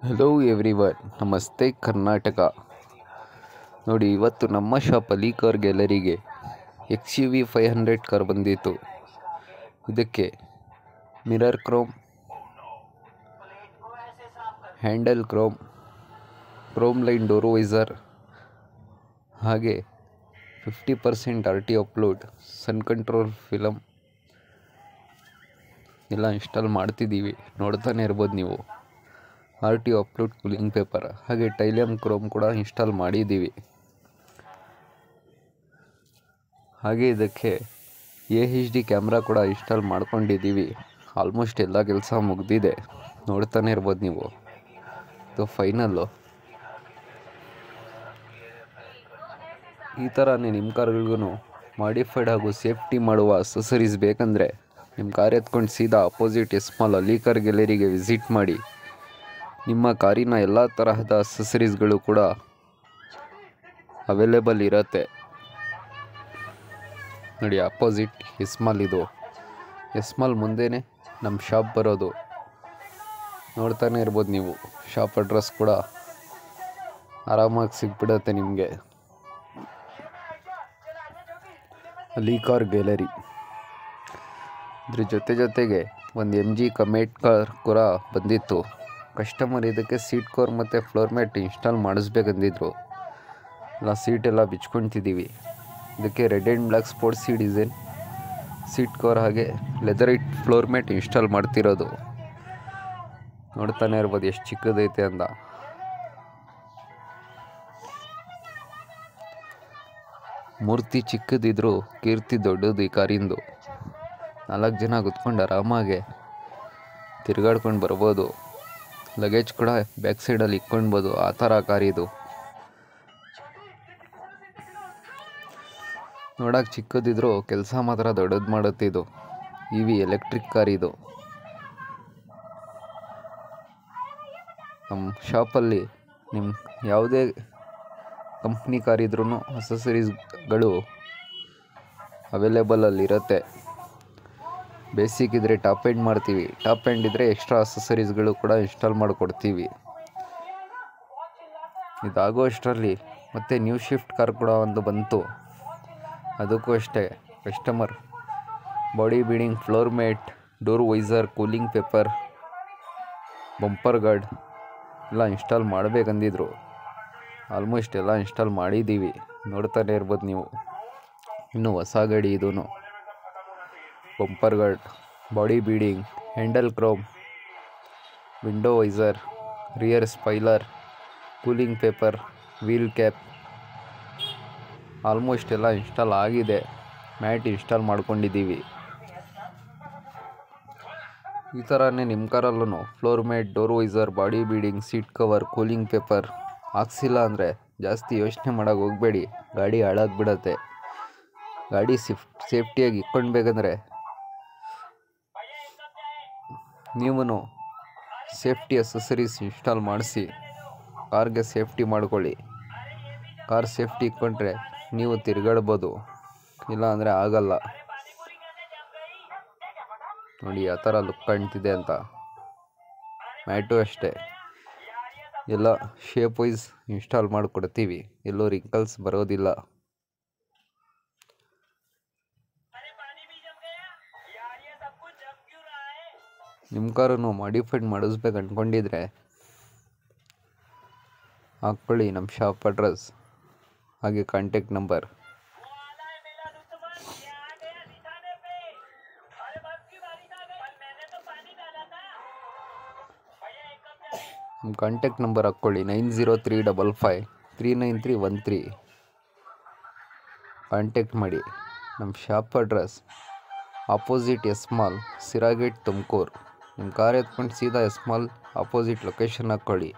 Hello everyone, ನಮಸ್ತೆ ಕರ್ನಾಟಕ. ನೋಡಿ, ಇವತ್ತು ನಮ್ಮ ಶಾಪಲ್ಲಿ ಕಾರ್ ಗ್ಯಾಲರಿಗೆ XUV 500 ಕಾರ್ ಬಂದಿತ್ತು. ಇದಕ್ಕೆ mirror chrome, handle chrome line door visor, ಹಾಗೆ 50% RT upload, sun control film ಎಲ್ಲ ಇನ್ಸ್ಟಾಲ್ ಮಾಡ್ತಿದ್ದೀವಿ. ನೋಡ್ತಾನೆ ಇರ್ಬೋದು ನೀವು. RT ಅಪ್ಲೋಡ್, ಕೂಲಿಂಗ್ ಪೇಪರ್, ಹಾಗೆ ಟೈಲಿಯಂ ಕ್ರೋಮ್ ಕೂಡ ಇನ್ಸ್ಟಾಲ್ ಮಾಡಿದ್ದೀವಿ. ಹಾಗೆ ಇದಕ್ಕೆ HD ಕ್ಯಾಮ್ರಾ ಕೂಡ ಇನ್ಸ್ಟಾಲ್ ಮಾಡ್ಕೊಂಡಿದ್ದೀವಿ. ಆಲ್ಮೋಸ್ಟ್ ಎಲ್ಲ ಕೆಲಸ ಮುಗ್ದಿದೆ. ನೋಡ್ತಾನೆ ಇರ್ಬೋದು ನೀವು. ಇದು ಫೈನಲ್ಲು. ಈ ಥರನೇ ನಿಮ್ಮ ಕಾರ್ಗಳಿಗೂ ಮಾಡಿಫೈಡ್ ಹಾಗೂ ಸೇಫ್ಟಿ ಮಾಡುವ ಅಸೆಸರೀಸ್ ಬೇಕಂದರೆ ನಿಮ್ಮ ಕಾರ್ ಎತ್ಕೊಂಡು ಸೀದಾ opposite small Ali car ಗ್ಯಾಲರಿಗೆ visit ಮಾಡಿ. ನಿಮ್ಮ ಕಾರಿನ ಎಲ್ಲ ತರಹದ ಅಸೆಸರೀಸ್ಗಳು ಕೂಡ ಅವೈಲೇಬಲ್ ಇರುತ್ತೆ. ನೋಡಿ, ಅಪೋಸಿಟ್ ಎಸ್ಮಾಲ್ ಇದು. ಎಸ್ಮಾಲ್ ಮುಂದೆನೇ ನಮ್ಮ ಶಾಪ್ ಬರೋದು. ನೋಡ್ತಾನೆ ಇರ್ಬೋದು ನೀವು. ಶಾಪ್ ಅಡ್ರೆಸ್ ಕೂಡ ಆರಾಮಾಗಿ ಸಿಗ್ಬಿಡುತ್ತೆ ನಿಮಗೆ. Ali car gallery. ಇದ್ರ ಜೊತೆಗೆ ಒಂದು MG ಕಮೆಟ್ ಕಾರ್ ಕೂಡ ಬಂದಿತ್ತು. ಕಸ್ಟಮರ್ ಇದಕ್ಕೆ ಸೀಟ್ ಕವರ್ ಮತ್ತು ಫ್ಲೋರ್ ಮ್ಯಾಟ್ ಇನ್ಸ್ಟಾಲ್ ಮಾಡಿಸ್ಬೇಕಂದಿದ್ರು. ಎಲ್ಲ ಸೀಟೆಲ್ಲ ಬಿಚ್ಕೊತಿದ್ದೀವಿ. ಇದಕ್ಕೆ red and black sports design seat cover ಹಾಗೆ ಲೆದರೈಟ್ ಫ್ಲೋರ್ ಮ್ಯಾಟ್ ಇನ್ಸ್ಟಾಲ್ ಮಾಡ್ತಿರೋದು. ನೋಡ್ತಾನೆ ಇರ್ಬೋದು ಎಷ್ಟು ಚಿಕ್ಕದೈತೆ ಅಂತ. ಮೂರ್ತಿ ಚಿಕ್ಕದಿದ್ರು ಕೀರ್ತಿ ದೊಡ್ಡದು ಈ ಕಾರಿಂದು. 4 ಜನ ಕೂತ್ಕೊಂಡು ಆರಾಮಾಗೆ ತಿರುಗಾಡ್ಕೊಂಡು ಬರ್ಬೋದು. ಲಗೇಜ್ ಕೂಡ ಬ್ಯಾಕ್ ಸೈಡಲ್ಲಿ ಇಕ್ಕೊಳ್ಬೋದು. ಆ ಥರ ಕಾರಿದು. ನೋಡೋಕೆ ಚಿಕ್ಕದಿದ್ರು ಕೆಲಸ ಮಾತ್ರ ದೊಡ್ಡದು ಮಾಡುತ್ತೆ ಇದು. EV ಎಲೆಕ್ಟ್ರಿಕ್ ಕಾರ್ ಇದು. ನಮ್ಮ ಶಾಪಲ್ಲಿ ನಿಮ್ಮ ಯಾವುದೇ ಕಂಪ್ನಿ ಕಾರ್ ಇದ್ರೂ ಅಸೆಸರೀಸ್ಗಳು ಅವೈಲೇಬಲಲ್ಲಿರುತ್ತೆ. ಬೇಸಿಕ್ ಇದ್ದರೆ ಟಾಪ್ ಎಂಡ್ ಮಾಡ್ತೀವಿ. ಟಾಪ್ ಎಂಡ್ ಇದ್ದರೆ ಎಕ್ಸ್ಟ್ರಾ ಅಸೆಸರೀಸ್ಗಳು ಕೂಡ ಇನ್ಸ್ಟಾಲ್ ಮಾಡಿಕೊಡ್ತೀವಿ. ಇದಾಗೋ ಅಷ್ಟರಲ್ಲಿ ಮತ್ತೆ ನ್ಯೂ ಶಿಫ್ಟ್ ಕಾರ್ ಕೂಡ ಒಂದು ಬಂತು. ಅದಕ್ಕೂ ಅಷ್ಟೇ customer body beading, floor mat, door visor, cooling paper, bumper guard ಎಲ್ಲ ಇನ್ಸ್ಟಾಲ್ ಮಾಡಬೇಕಂದಿದ್ರು. ಆಲ್ಮೋಸ್ಟ್ ಎಲ್ಲ ಇನ್ಸ್ಟಾಲ್ ಮಾಡಿದ್ದೀವಿ. ನೋಡ್ತಾನೆ ಇರ್ಬೋದು ನೀವು. ಇನ್ನು ಹೊಸ ಗಾಡಿ ಇದೂ. Bumper guard, body beading, handle chrome, window visor, rear spoiler, cooling paper, wheel cap almost ಎಲ್ಲ ಇನ್ಸ್ಟಾಲ್ ಆಗಿದೆ. ಮ್ಯಾಟ್ ಇನ್ಸ್ಟಾಲ್ ಮಾಡ್ಕೊಂಡಿದ್ದೀವಿ. ಈ ಥರನೇ ನಿಮ್ಮ ಕಾರಲ್ಲೂ floor mat, door visor, body beading, seat cover, cooling paper ಹಾಕ್ಸಿಲ್ಲ ಅಂದರೆ ಜಾಸ್ತಿ ಯೋಚನೆ ಮಾಡೋಕೆ ಹೋಗಬೇಡಿ. ಗಾಡಿ ಹಾಳಾಗ್ಬಿಡತ್ತೆ. ಗಾಡಿ ಸೇಫ್ಟಿಯಾಗಿ ಇಕ್ಕೊಳ್ಬೇಕಂದ್ರೆ ನೀವು ಸೇಫ್ಟಿ ಅಸೆಸರೀಸ್ ಇನ್ಸ್ಟಾಲ್ ಮಾಡಿಸಿ ಕಾರ್ಗೆ ಸೇಫ್ಟಿ ಮಾಡ್ಕೊಳ್ಳಿ. ಕಾರ್ ಸೇಫ್ಟಿ ಇಕ್ಕೊಂಡ್ರೆ ನೀವು ತಿರುಗಾಡ್ಬೋದು, ಇಲ್ಲ ಅಂದರೆ ಆಗಲ್ಲ. ನೋಡಿ ಯಾವ ಥರ ಲುಕ್ ಕಾಣ್ತಿದೆ ಅಂತ. ಮ್ಯಾಟು ಅಷ್ಟೇ ಎಲ್ಲ ಶೇಪ್ ವೈಸ್ ಇನ್ಸ್ಟಾಲ್ ಮಾಡಿಕೊಡ್ತೀವಿ. ಎಲ್ಲೂ ರಿಂಕಲ್ಸ್ ಬರೋದಿಲ್ಲ. ನಿಮ್ಮ ಕಾರನ್ನು ಮಾಡಿಫೈಡ್ ಮಾಡಿಸ್ಬೇಕು ಅಂದ್ಕೊಂಡಿದ್ರೆ ಹಾಕ್ಕೊಳ್ಳಿ ನಮ್ಮ ಶಾಪ್ ಅಡ್ರೆಸ್ ಹಾಗೆ ಕಾಂಟ್ಯಾಕ್ಟ್ ನಂಬರ್. ನಮ್ಮ ಕಾಂಟ್ಯಾಕ್ಟ್ ನಂಬರ್ ಹಾಕ್ಕೊಳ್ಳಿ 9035539313. ಕಾಂಟ್ಯಾಕ್ಟ್ ಮಾಡಿ. ನಮ್ಮ shop address opposite small, ಸಿರಾಗೇಟ್, Tumakuru. ನಿಮ್ಮ ಕಾರ್ ಎತ್ಕೊಂಡು ಸೀದಾ ಎಸ್ಮಾಲ್ ಅಪೋಸಿಟ್ ಲೊಕೇಶನ್ ಹಾಕ್ಕೊಳ್ಳಿ.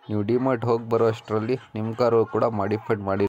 ನೀವು ಡಿಮಾರ್ಟ್ ಹೋಗಿ ಬರೋ ಅಷ್ಟರಲ್ಲಿ ನಿಮ್ಮ ಕಾರು ಕೂಡ ಮಾಡಿಫೈಡ್ ಮಾಡಿ